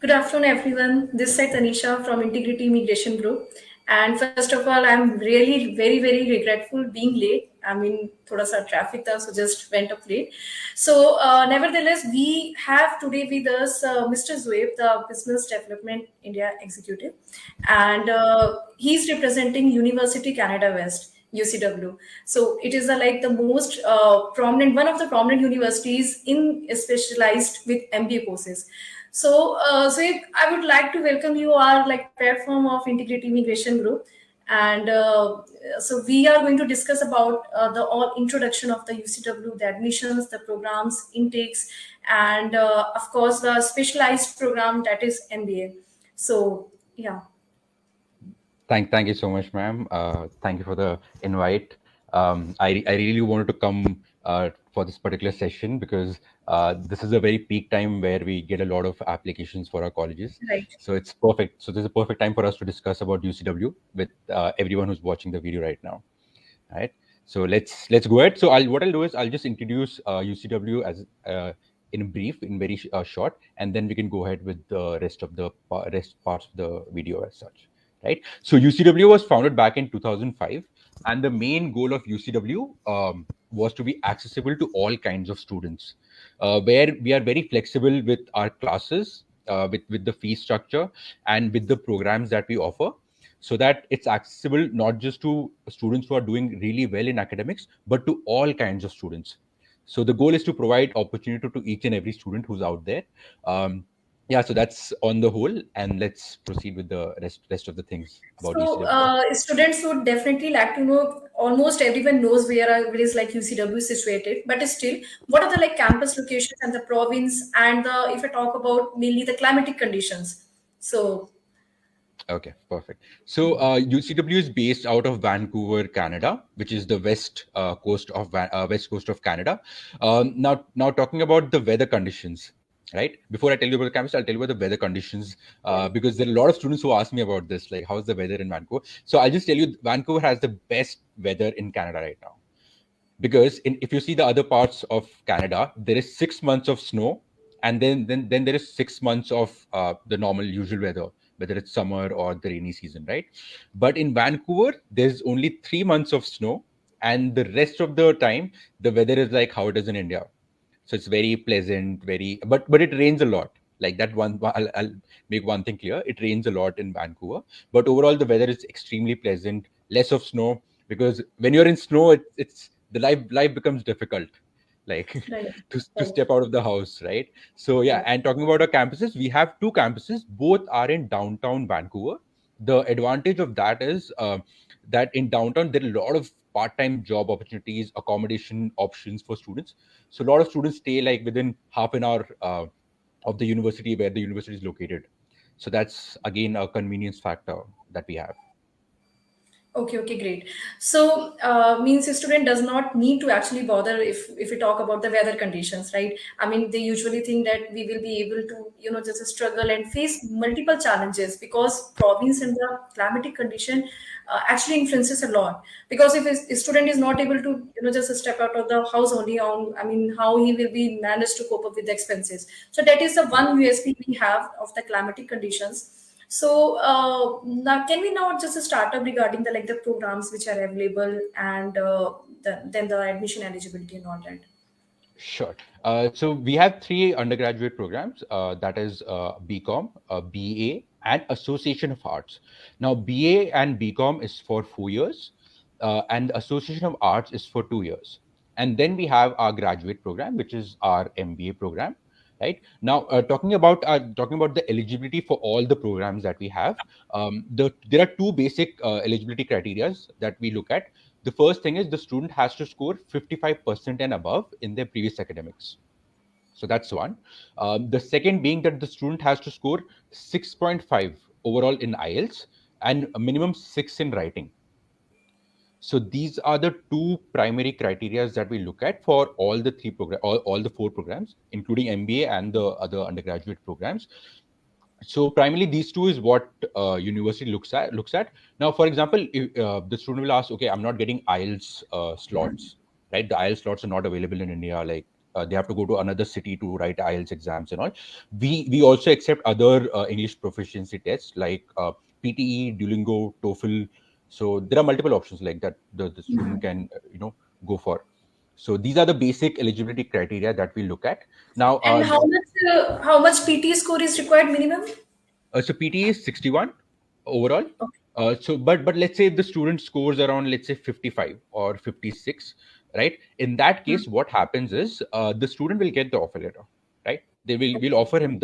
Good afternoon, everyone. This is Tanisha from Integrity Immigration Group. And first of all, I'm really very regretful being late. I mean, thoda sa traffic tha, so just went up late. So, nevertheless, we have today with us Mr. Zoeb, the Business Development India Executive, and he's representing University Canada West. UCW. So it is like the most prominent, one of the prominent universities in specialized with MBA courses. So I would like to welcome you our like platform of Integrity Immigration Group, and so we are going to discuss about the all introduction of the UCW, the admissions, the programs, intakes, and of course the specialized program that is MBA. So yeah. Thank you so much, ma'am. Thank you for the invite. I really wanted to come for this particular session because this is a very peak time where we get a lot of applications for our colleges. Right. So it's perfect. So this is a perfect time for us to discuss about UCW with everyone who's watching the video right now. Right. So let's go ahead. So what I'll do is I'll just introduce UCW as in brief, in very short, and then we can go ahead with the rest of the rest parts of the video as such. Right. So UCW was founded back in 2005, and the main goal of UCW was to be accessible to all kinds of students, where we are very flexible with our classes, with the fee structure, and with the programs that we offer, so that it's accessible not just to students who are doing really well in academics, but to all kinds of students. So the goal is to provide opportunity to each and every student who's out there. Yeah, so that's on the whole, and let's proceed with the rest of the things about So, UCW. students would definitely like to know. Almost everyone knows where is like UCW situated, but still, what are the like campus locations and the province and the if I talk about mainly the climatic conditions. So, Okay, perfect. So UCW is based out of Vancouver, Canada, which is the west coast of Canada. Now talking about the weather conditions, right? Before I tell you about the campus, I'll tell you about the weather conditions right, because there are a lot of students who ask me about this, like how's the weather in Vancouver. So I'll just tell you, Vancouver has the best weather in Canada right now, because if you see the other parts of Canada, there is 6 months of snow, and then there is 6 months of the normal usual weather, whether it's summer or the rainy season, right? But in Vancouver, there's only 3 months of snow, and the rest of the time the weather is like how it is in India. So it's very pleasant, very but it rains a lot. Like that one, I'll make one thing clear: it rains a lot in Vancouver, but overall the weather is extremely pleasant. Less of snow, because when you're in snow, it's the life becomes difficult, like right, to right, step out of the house, right? So yeah, right. and talking about our campuses, we have two campuses. Both are in downtown Vancouver. The advantage of that is that in downtown there are a lot of part-time job opportunities, accommodation options for students. So a lot of students stay like within half an hour of the university where the university is located. So that's again a convenience factor that we have. Okay, great. So, means a student does not need to actually bother if we talk about the weather conditions, right? I mean, they usually think that we will be able to, just struggle and face multiple challenges because province and the climatic condition actually influences a lot. Because if a student is not able to, just step out of the house only on, I mean, how he will be managed to cope up with the expenses. So that is the Right. one USP we have of the climatic conditions. So now, can we now just start up regarding the like the programs which are available and then the admission eligibility and all that? Sure. So we have three undergraduate programs. That is BCom, BA, and Association of Arts. Now, BA and BCom is for 4 years, and Association of Arts is for 2 years. And then we have our graduate program, which is our MBA program. Right now, talking about the eligibility for all the programs that we have. There are two basic eligibility criteria that we look at. The first thing is the student has to score 55% and above in their previous academics. So that's one. The second being that the student has to score 6.5 overall in IELTS and a minimum 6 in writing. So these are the two primary criteria that we look at for all the all the four programs, including MBA and the other undergraduate programs. So primarily these two is what university looks at. Now, for example, if, the student will ask, okay, I'm not getting IELTS slots, right? The IELTS slots are not available in India, like They have to go to another city to write IELTS exams and all. We also accept other English proficiency tests like PTE, Duolingo, TOEFL. So there are multiple options like that the student can go for. So these are the basic eligibility criteria that we look at. Now, And how much PT score is required minimum? so PT is 61 overall. Okay. But let's say if the student scores around, let's say, 55 or 56, right? In that Hmm. case, what happens is the student will get the offer letter, right? They will Okay. offer him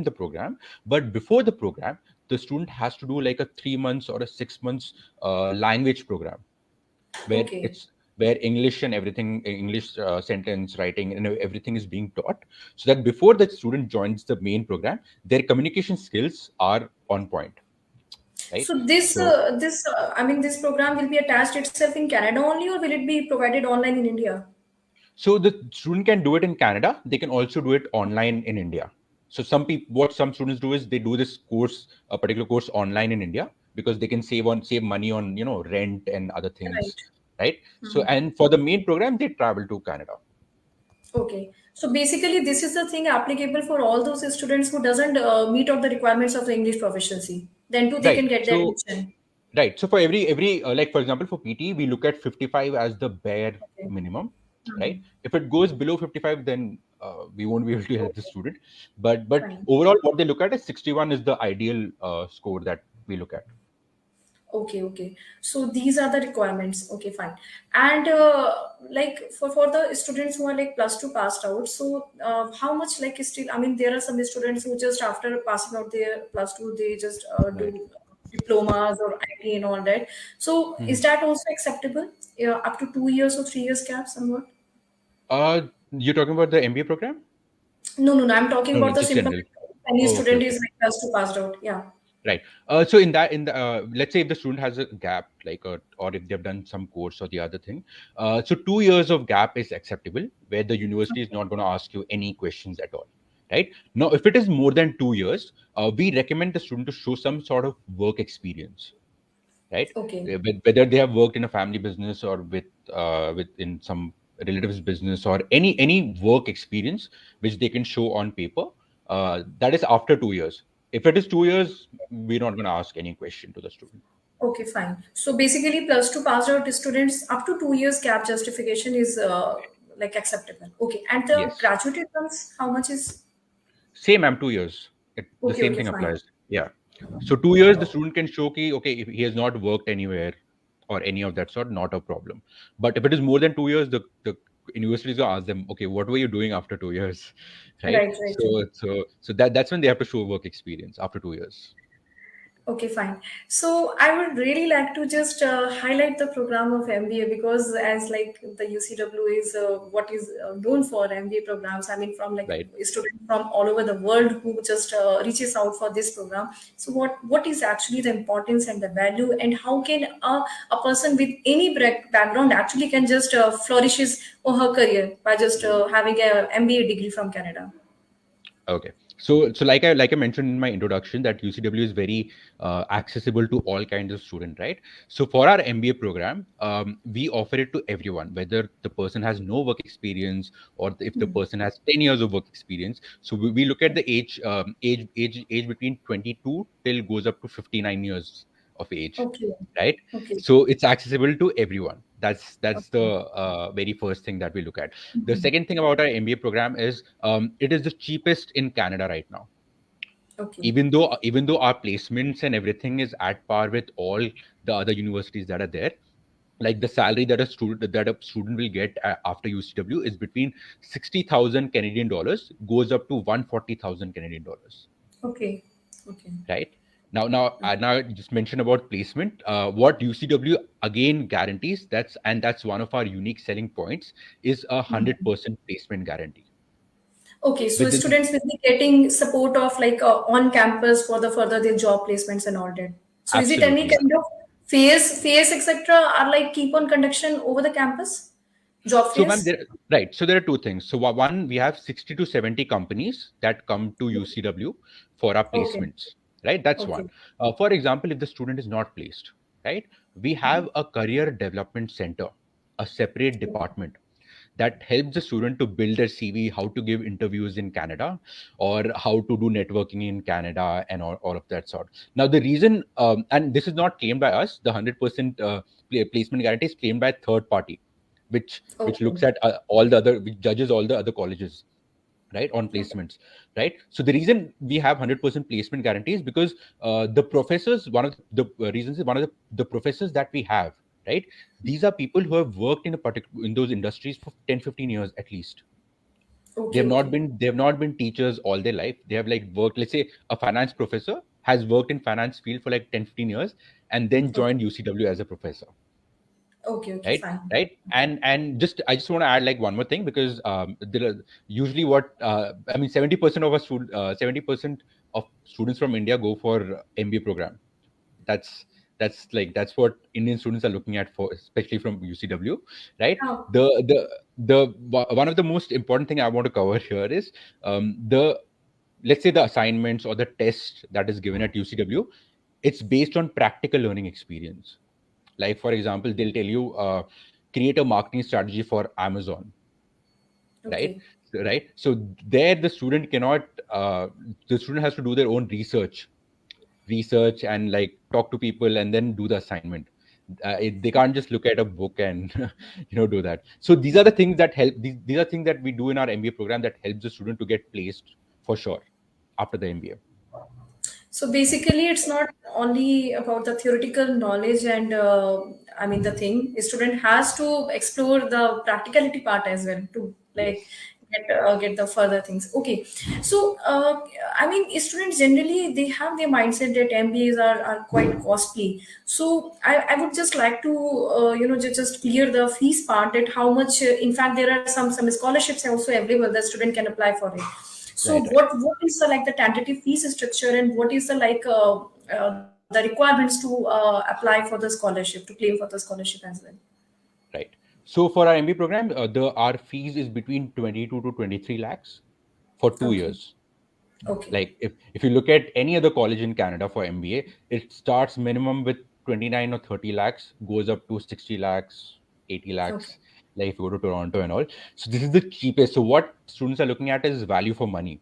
the program, but before the program, the student has to do like a 3 months or a 6 months language program where Okay. it's where English and everything, English sentence writing and everything is being taught, so that before the student joins the main program, their communication skills are on point, right? So this So, uh, this I mean this program will be attached itself in Canada only, or will it be provided online in India? so the student can do it in Canada. They can also do it online in India. So what some students do is they do this course, a particular course online in India because they can save money on rent and other things, Right. right? So Hmm. and for the main program, they travel to Canada. Okay. So basically, this is the thing applicable for all those students who doesn't meet all the requirements of the English proficiency. Then too, they Right. can get the So admission. right. So for every like for example for PT, we look at 55 as the bare Okay. minimum, Hmm. right? If it goes below 55, then we won't be able to help the Okay. student. But Fine. overall, what they look at is 61 is the ideal score that we look at. Okay, okay. So these are the requirements. Okay, fine. And like for the students who are like plus two passed out, so how much like is still? I mean, there are some students who just after passing out their plus two, they just Right. do diplomas or IT and all that. So is Mhm. that also acceptable? Yeah, up to 2 years or 3 years caps and what? You're talking about the MBA program? No, no, no. I'm talking No, no, about the just simple. general. Any Oh, okay, student okay. is like plus two passed out. Yeah. Right. So in the let's say if the student has a gap, like or if they've done some course or the other thing, so 2 years of gap is acceptable, where the university is not going to ask you any questions at all. Right. Now, if it is more than 2 years, we recommend the student to show some sort of work experience. Right. Okay. Whether they have worked in a family business or with in some relatives business or any work experience which they can show on paper, that is after 2 years. If it is 2 years, we're not going to ask any question to the student. Okay, fine. So basically, plus two passed out students up to 2 years gap justification is like acceptable. Okay, and the Yes. graduate exams, how much is? Same, I'm 2 years. The Okay, same okay, thing fine. applies. Yeah. So 2 years, the student can show ki, okay, if he has not worked anywhere or any of that sort, not a problem. But if it is more than 2 years, the universities will ask them, okay, what were you doing after 2 years, right? Right, right, right. So that's when they have to show work experience after 2 years. Okay, fine. So I would really like to just highlight the program of MBA because as like the UCW is what is known for MBA programs. I mean, from like Right. students from all over the world who just reaches out for this program. So what is actually the importance and the value, and how can a person with any background actually can just flourish his or her career by just having a MBA degree from Canada? Okay. So like I mentioned in my introduction, that UCW is very accessible to all kinds of student, right? So for our MBA program, we offer it to everyone, whether the person has no work experience or if the Hmm. person has 10 years of work experience. So we look at the age between 22 till goes up to 59 years of age, Okay. right? Okay. So it's accessible to everyone. That's the Okay. very first thing that we look at. The Mhm. second thing about our MBA program is it is the cheapest in Canada right now. Okay. Even though our placements and everything is at par with all the other universities that are there, like the salary that a student will get after UCW is between 60,000 Canadian dollars goes up to 140,000 Canadian dollars. Okay. Okay. Right. Now I just mentioned about placement. What UCW again guarantees, that's one of our unique selling points, is a Mhm. 100% placement guarantee. Okay. So Within students will be getting support of like on campus for the further their job placements and all that. So is it any Absolutely. kind of fairs, etc. are like keep on conduction over the campus? Job So, ma'am, fairs? right. So there are two things. So one, we have 60 to 70 companies that come to UCW for our Okay. placements. Right. That's one. Okay. For example, if the student is not placed, right, we have a career development center, a separate department. that helps the student to build their CV, how to give interviews in Canada, or how to do networking in Canada, and all of that sort. Now, the reason, and this is not claimed by us, the 100% placement guarantee is claimed by a third party, which Okay. looks at all the other, which judges all the other colleges, right, on Okay. placements, right? So the reason we have 100% placement guarantee is because the professors, one of the reasons is one of the professors that we have, right, these are people who have worked in a particular, in those industries for 10-15 years at least. Okay. Okay. They have not been teachers all their life. They have like worked, let's say a finance professor has worked in finance field for like 10-15 years and then Okay. joined UCW as a professor, Okay. Okay. right, Fine. right. And just I just want to add like one more thing, because there are usually what I mean, 70% of our 70% of students from India go for MBA program. that's that's what Indian students are looking at for, especially from UCW, right? Oh, One of the most important thing I want to cover here is the, let's say, the assignments or the test that is given at UCW. It's based on practical learning experience. Like, for example, they'll tell you, create a marketing strategy for Amazon, right? okay. Right. So there, the student cannot. The student has to do their own research and like talk to people and then do the assignment. They can't just look at a book and do that. So these are the things that help. These are things that we do in our MBA program that helps the student to get placed for sure after the MBA. So basically, it's not only about the theoretical knowledge and I mean the thing. A student has to explore the practicality part as well to like Yes. get the further things. Okay, so I mean students generally they have their mindset that MBAs are quite costly. So I would just like to just clear the fees part, that how much. In fact, there are some scholarships also available that student can apply for it. So Right. Right. what is the like the tentative fees structure, and what is the like the requirements to apply for the scholarship, to claim for the scholarship as well? Right. So for our MBA program, the our fees is between 22 to 23 lakhs for two Okay. years. Okay. Like if you look at any other college in Canada for MBA, it starts minimum with 29 or 30 lakhs, goes up to 60 lakhs, 80 Okay. lakhs, like if you go to Toronto and all. So this is the cheapest. So what students are looking at is value for money,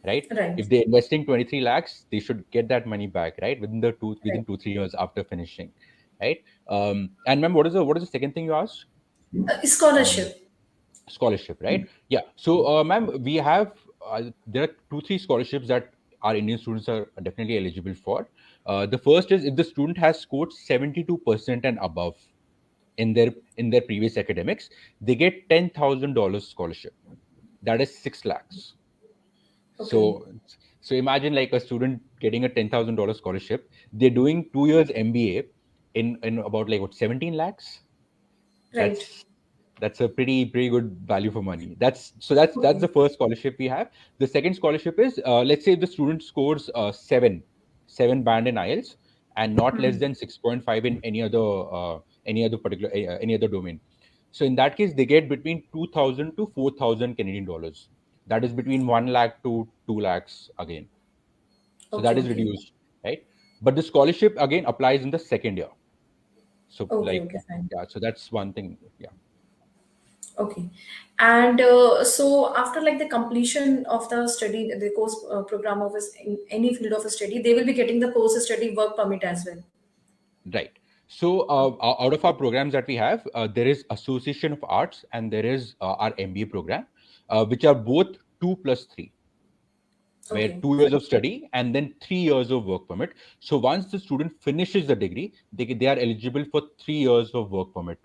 right? Right. If they're investing 23 lakhs, they should get that money back, right? Right. Within 2-3 years after finishing, right? And ma'am, what is the second thing you asked? Um, Scholarship. Scholarship, right? Yeah. So, ma'am, we have there are 2-3 scholarships that our Indian students are definitely eligible for. The first is if the student has scored 72% and above in their previous academics, they get $10,000 scholarship. That is 6 lakhs. Okay. So, so imagine like a student getting a $10,000 scholarship. They're doing 2 years MBA in about like what, 17 lakhs. Right. That's a pretty good value for money. That's Okay. the first scholarship we have. The second scholarship is, let's say if the student scores seven band in IELTS and not less than 6.5 in any other domain. So in that case, they get between 2,000 to 4,000 Canadian dollars. That is between 1 lakh to 2 lakhs again. So Okay. that is Okay. reduced, right? But the scholarship again applies in the second year. So Okay. like, Okay. Fine. yeah, so that's one thing. Yeah. Okay. And so after like the completion of the study, the course program of in any field of study, they will be getting the post study work permit as well. Right. So, out of our programs that we have, there is Association of Arts and there is our MBA program, which are both 2+3, where Okay. 2 years of study and then 3 years of work permit. So, once the student finishes the degree, they are eligible for 3 years of work permit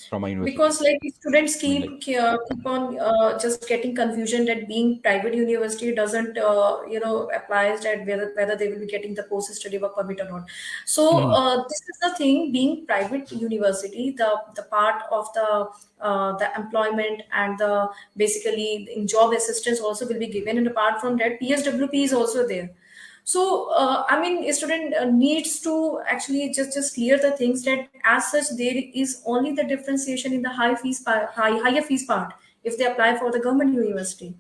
from a university. Because like students I mean, like, keep on just getting confusion that being private university doesn't applies that whether they will be getting the post study work permit or not. So Mhm. this is the thing, being private university, the part of the employment and the basically in job assistance also will be given, and apart from that PSWP is also there. So I mean a student needs to actually just clear the things that as such there is only the differentiation in the higher fees part if they apply for the government university.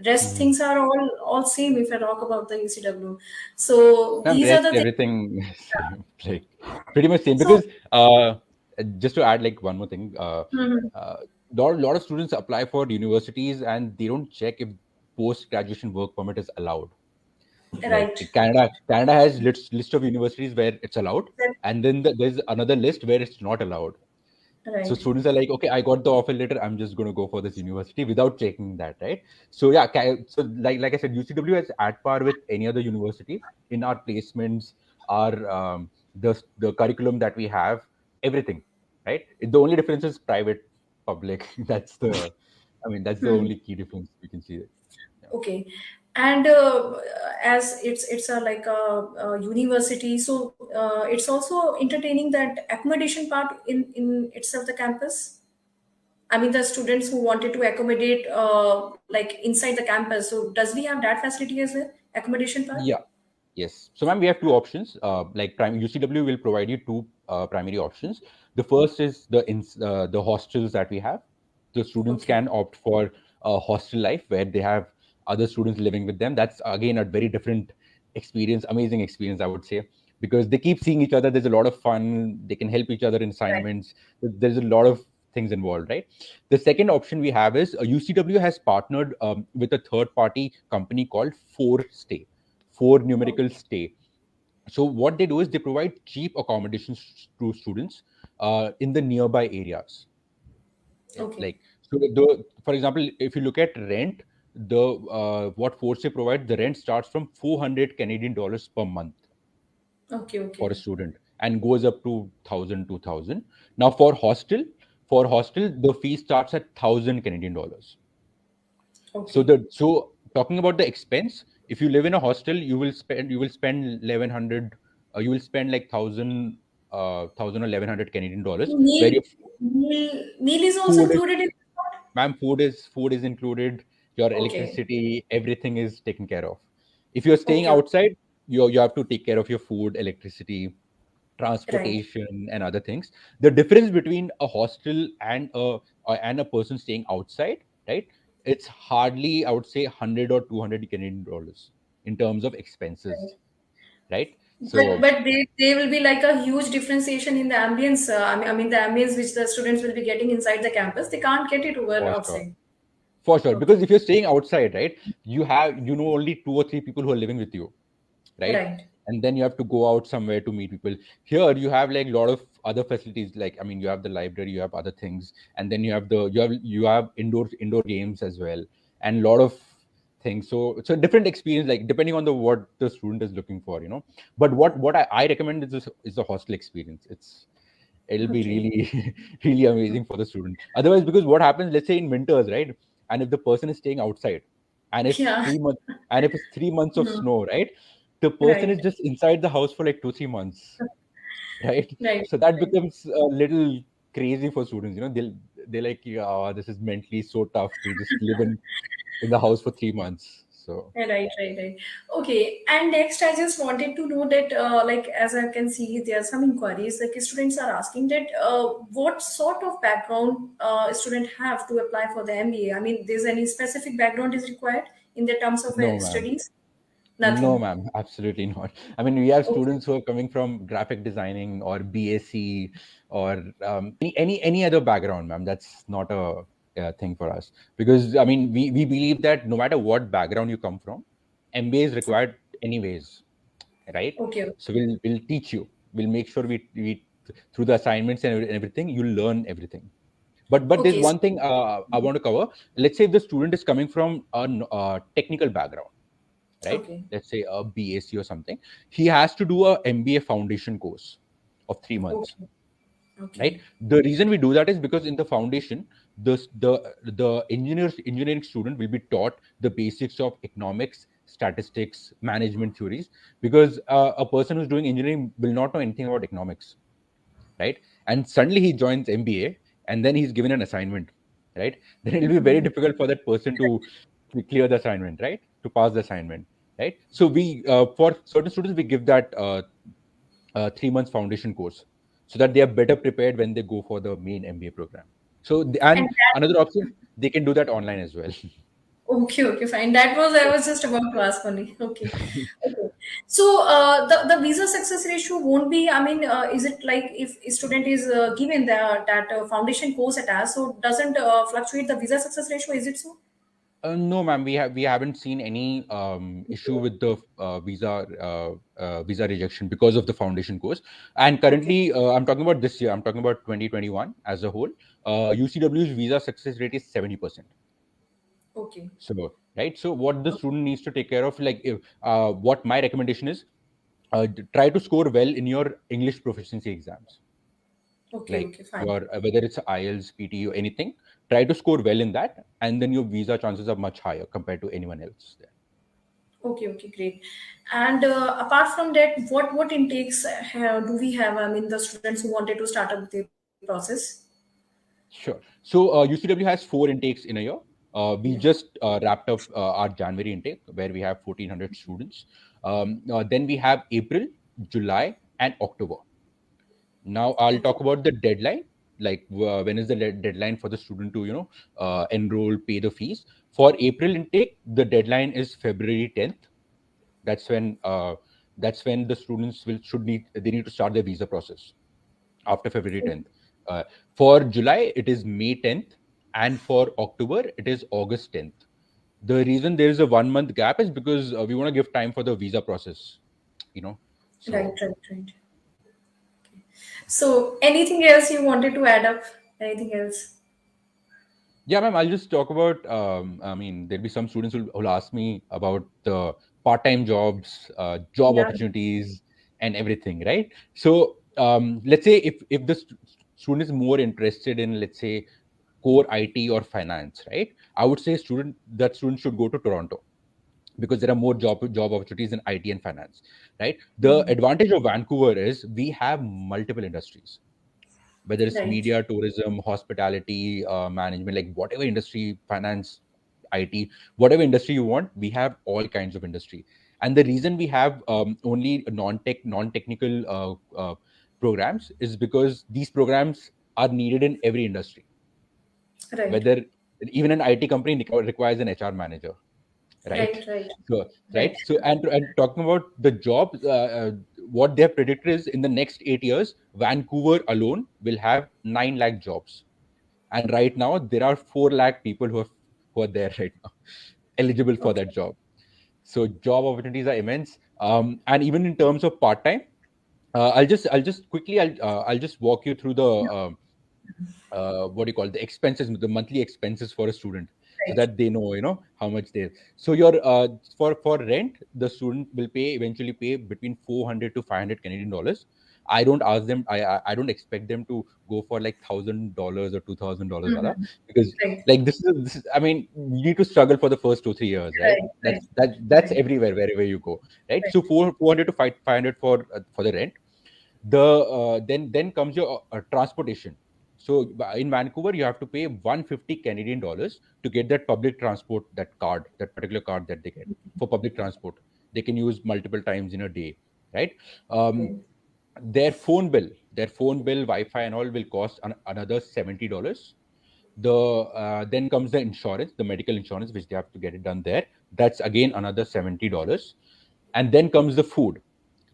Rest Mhm. things are all same if I talk about the UCW. So And these are rest the things. everything is same, like pretty much same. So Because just to add like one more thing, mhm. lot of students apply for universities and they don't check if post graduation work permit is allowed. Like Right. Canada has list of universities where it's allowed, Then- and then there's another list where it's not allowed. So Right. students are like, okay, I got the offer letter, I'm just going to go for this university without checking that, right? So yeah, so like I said, UCW is at par with any other university in our placements, our the curriculum that we have, everything, right? The only difference is private, public. That's the, I mean, that's the Hmm. only key difference we can see. Yeah. Okay. And as it's a like a university, so it's also entertaining that accommodation part in itself the campus. I mean, the students who wanted to accommodate like inside the campus. So does we have that facility as well, accommodation part? Yeah. Yes. So, ma'am, we have two options. UCW will provide you two primary options. The first is the hostels that we have. The students Okay. can opt for a hostel life where they have other students living with them. That's again a very different experience, amazing experience, I would say, because they keep seeing each other. There's a lot of fun. They can help each other in Right. assignments. There's a lot of things involved, right? The second option we have is UCW has partnered with a third party company called Four Stay, Four Okay. Numerical Stay. So what they do is they provide cheap accommodations to students in the nearby areas. Okay. Like, so for example, if you look at rent, the what Force provides, the rent starts from 400 Canadian dollars per month Okay. for a Okay. student and goes up to 1,000, 2,000. Now for hostel, the fee starts at 1,000 Canadian dollars. So Okay. the so talking about the expense, if you live in a hostel, you will spend 1,100, you will spend like 1,000 or 1,100 Canadian dollars, where Meal, your meal is also food is, included in this part? ma'am, food is included, your Okay. electricity, everything is taken care of. If you're staying Okay. outside, you have to take care of your food, electricity, Right. transportation, and other things. The difference between a hostel and a person staying outside, right? It's hardly, I would say, 100 or 200 Canadian dollars in terms of Right. expenses, right? But So they will be like a huge differentiation in the ambience. I mean the ambience which the students will be getting inside the campus, they can't get it over for sure, outside. for sure, because Okay. if you're staying outside, right, you know only two or three people who are living with you, right? Right. And then you have to go out somewhere to meet people. Here you have like a lot of other facilities, like, I mean, you have the library, you have other things, and then you have indoor games as well, and a lot of things. So it's a different experience, like depending on the what the student is looking for, but what I recommend is the hostel experience. It'll be Okay. really really amazing for the student. Otherwise, because what happens, let's say in winters, right, and if the person is staying outside, and it's Yeah. 3 months, and if it's 3 months of Mhm. snow, right, the person is Right. just inside the house for like 2 3 months, right? Right. So that Right. becomes a little crazy for students. They're like, yeah, oh, this is mentally so tough to just live in the house for 3 months. So Right, right, right. Okay. And next, I just wanted to know that, like, as I can see, there are some inquiries. Like, students are asking that, what sort of background student have to apply for the MBA? I mean, there's any specific background is required in the terms of no, ma'am. studies? No, Nothing. ma'am, absolutely not. I mean, we have Okay. students who are coming from graphic designing or BAC or any other background, ma'am. That's not a thing for us, because I mean, we believe that no matter what background you come from, MBA is required anyways, right? Okay. So we'll teach you. We'll make sure we through the assignments and everything, you learn everything. But there's Okay. one thing I want to cover. Let's say if the student is coming from a technical background, right? Okay. Let's say a BAC or something. He has to do a MBA foundation course of 3 months, Okay. Okay. right? The reason we do that is because in the foundation, the engineering student will be taught the basics of economics, statistics, management theories, because a person who's doing engineering will not know anything about economics, right? And suddenly he joins MBA, and then he's given an assignment, right? Then it'll be very difficult for that person to clear the assignment, right? To pass the assignment, right? So we for certain students we give that 3 months foundation course, so that they are better prepared when they go for the main MBA program. So And and that, another option, they can do that online as well. Okay, okay, fine. That was I was just about to ask only. Okay, okay. So the visa success ratio won't be. I mean, is it like if a student is given that foundation course at us, so doesn't fluctuate the visa success ratio? Is it so? No, ma'am. We haven't seen any issue Okay, with the visa rejection because of the foundation course. And okay, currently, I'm talking about this year. I'm talking about 2021 as a whole. UCW's visa success rate is 70%. okay, So right. So what the okay, student needs to take care of, like, if, what my recommendation is, try to score well in your English proficiency exams, okay, like okay, fine. your whether it's IELTS, PT, or anything. Try to score well in that, and then your visa chances are much higher compared to anyone else there. Okay, okay, great. And apart from that, what intakes do we have? I mean, the students who wanted to start up their process. Sure. So UCW has 4 intakes in a year. We Yeah. just wrapped up our January intake where we have 1,400 students. Then we have April, July, and October. Now I'll Okay. talk about the deadline. Like when is the deadline for the student to enroll, pay the fees. For April intake, the deadline is February 10th. That's when the students need to start their visa process after February 10th. Uh, for July, it is May 10th, and for October, it is August 10th. The reason there is a 1 month gap is because we want to give time for the visa process. You know, Right, so right, right. So, anything else you wanted to add up? Anything else? yeah, ma'am. I'll just talk about. I mean, there'll be some students who'll ask me about the part-time jobs, job Yeah, opportunities, and everything, right? So, let's say if the student is more interested in, let's say, core IT or finance, right? I would say student should go to Toronto because there are more job opportunities in IT and finance, right? The advantage of Vancouver is we have multiple industries, whether it's right, media, tourism, hospitality, management, like whatever industry, finance, IT, whatever industry you want, we have all kinds of industry. And the reason we have only non-technical programs is because these programs are needed in every industry. right, Whether even an IT company requires an HR manager, right? right, right, So right, right. So and talking about the jobs, what they have predicted is in the next 8 years, Vancouver alone will have 9 lakh jobs, and right now there are 4 lakh people who are there right now, eligible for okay, that job. So job opportunities are immense, and even in terms of part time, I'll just quickly I'll just walk you through the what do you call it, the expenses, the monthly expenses for a student, so right. that they know how much they. So your for rent, the student will eventually pay between 400 to 500 Canadian dollars. I don't ask them. I don't expect them to go for like $1,000 or $2,000 wala, Mm-hmm. because Right, like this is, I mean, you need to struggle for the first 2 3 years, right? right, right, That's right, everywhere wherever you go, right? right. So 400 to 500 for the rent. Then comes your transportation. So in Vancouver, you have to pay 150 Canadian dollars to get that public transport, that particular card that they get for public transport. They can use multiple times in a day, right? Um, Okay, their phone bill, Wi-Fi, and all will cost another $70. Then comes the insurance, the medical insurance, which they have to get it done there. That's again another $70, and then comes the food.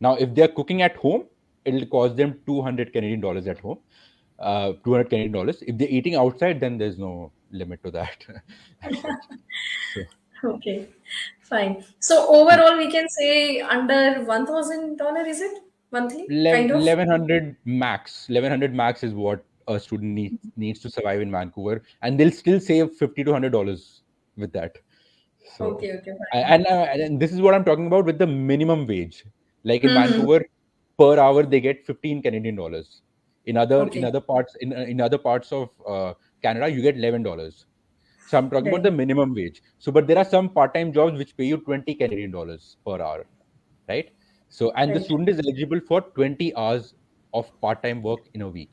Now, if they're cooking at home, it'll cost them 200 Canadian dollars at home. 200 Canadian dollars. If they're eating outside, then there's no limit to that as such. So okay, fine. So overall, we can say under $1,000, is it monthly? Kind of. 1100 max. 1100 max is what a student needs to survive in Vancouver, and they'll still save 50 to $100 with that. So, Okay, okay, fine. and this is what I'm talking about with the minimum wage. Like in Mm-hmm. Vancouver, per hour they get 15 Canadian dollars. In Okay, other parts in other parts of Canada, you get $11. So I'm talking about right, the minimum wage. So, but there are some part-time jobs which pay you 20 Canadian dollars per hour, right? So, and the right. student is eligible for 20 hours of part-time work in a week.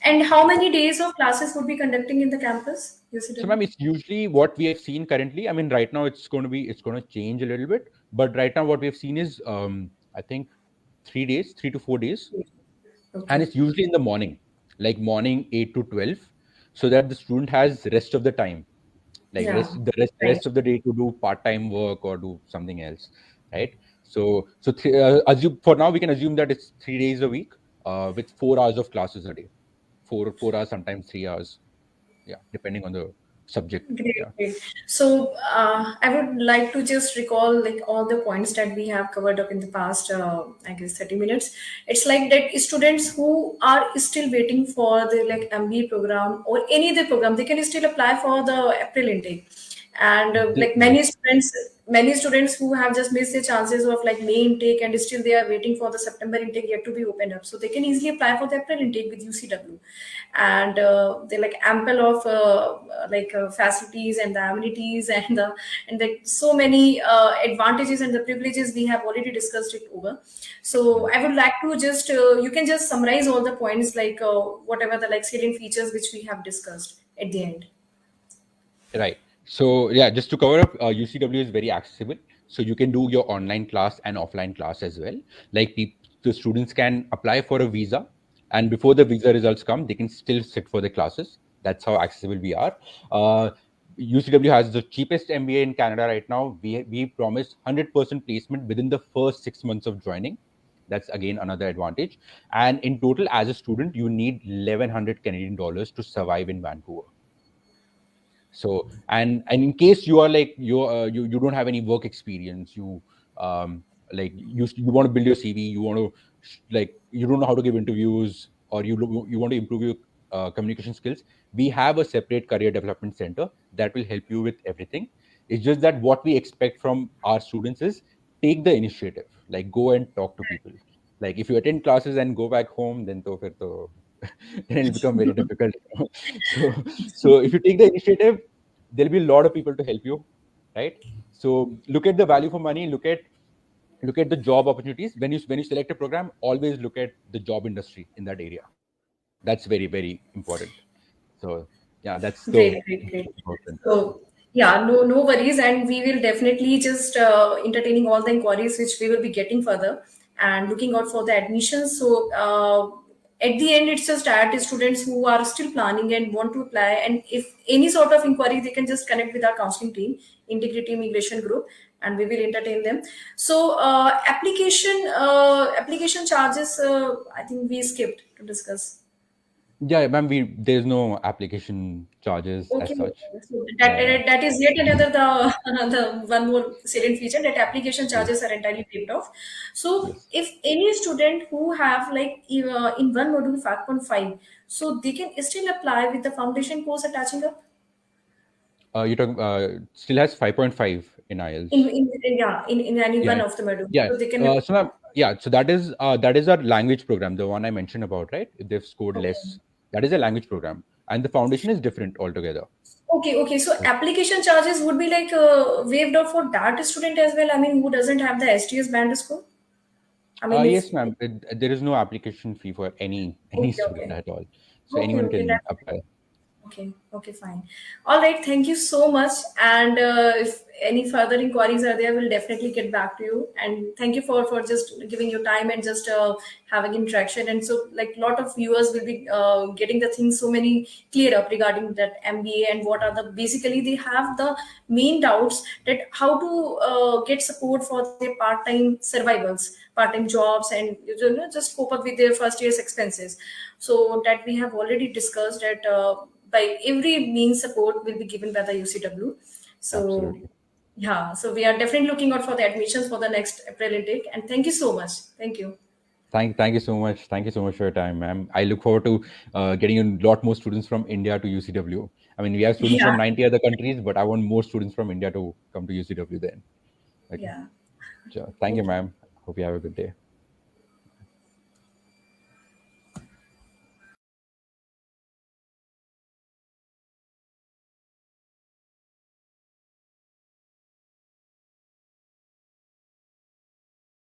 And how many days of classes would be conducting in the campus, So, UCW? ma'am, it's usually what we have seen currently. I mean, right now it's going to change a little bit, but right now what we have seen is, I think 3 days, 3 to 4 days, and Okay, it's usually in the morning, like morning 8 to 12, so that the student has rest of the time. like Yeah, right. rest of the day to do part-time work or do something else, right? Assume for now we can assume that it's 3 days a week, with 4 hours of classes a day, 4 hours, sometimes 3 hours, yeah, depending on the subject. Great, Yeah. great. So, I would like to just recall like all the points that we have covered up in the past, I guess 30 minutes. It's like that students who are still waiting for the like MBA program or any other program, they can still apply for the April intake. And like Yes. many students who have just missed the chances of like May intake and still they are waiting for the September intake yet to be opened up, so they can easily apply for the April intake with UCW. And they like ample of facilities and the amenities and the so many advantages and the privileges we have already discussed it over. So Mm. I would like to just you can just summarize all the points like whatever the like salient features which we have discussed at the end. Right. So yeah, just to cover up, UCW is very accessible. So you can do your online class and offline class as well. Like the students can apply for a visa, and before the visa results come, they can still sit for the classes. That's how accessible we are. Uh, UCW has the cheapest MBA in Canada right now. We promise 100% placement within the first 6 months of joining. That's again another advantage. And in total, as a student, you need 1,100 Canadian dollars to survive in Vancouver. So and in case you are like you don't have any work experience, like you want to build your CV, you want to like you don't know how to give interviews, or you want to improve your communication skills, we have a separate career development center that will help you with everything. It's just that what we expect from our students is take the initiative, like go and talk to people. Like if you attend classes and go back home, then then it'll become very difficult. so so if you take the initiative, there'll be a lot of people to help you, right? So look at the value for money, look at the job opportunities. When you select a program, always look at the job industry in that area. That's very, very important. So yeah, that's the Great, great, great. important. So yeah, no worries, and we will definitely just entertaining all the inquiries which we will be getting further and looking out for the admissions. So at the end, it's just that students who are still planning and want to apply, and if any sort of inquiry, they can just connect with our counseling team, Integrity Immigration Group, and we will entertain them. So application charges, I think we skipped to discuss. Yeah, ma'am, there's no application charges Okay, as such. so Yeah, yeah. that is yet another the the one more salient feature that application Yes, charges are entirely waived off. So yes. if any student who have like in one module 5.5, so they can still apply with the foundation course attaching up You're talking still has 5.5 in IELTS. in any Yeah, one of the modules, yeah. so they can. So ma'am, yeah, so that is our language program, the one I mentioned about, right? If they've scored Okay. less, that is a language program, and the foundation is different altogether. Okay. So application charges would be like waived off for that student as well. I mean, who doesn't have the STS band score? I mean, if Yes, ma'am. There is no application fee for any okay, student okay. at all, so anyone Okay, can that's apply. okay, fine. All right, thank you so much. And if any further inquiries are there, we'll definitely get back to you. And thank you for just giving your time and just having interaction. And so, like, lot of viewers will be getting the things so many clear up regarding that MBA and what are the basically they have the main doubts that how to get support for their part-time survivals, part-time jobs, and just cope up with their first year's expenses. So that we have already discussed that by every means support will be given by the UCW. So Absolutely. yeah, so we are definitely looking out for the admissions for the next April intake. And thank you so much. Thank you. Thank you so much. Thank you so much for your time, ma'am. I look forward to getting a lot more students from India to UCW. I mean, we have students Yeah, from 90 other countries, but I want more students from India to come to UCW then. Okay. yeah. Sure. Thank you, Thank you. ma'am. Hope you have a good day.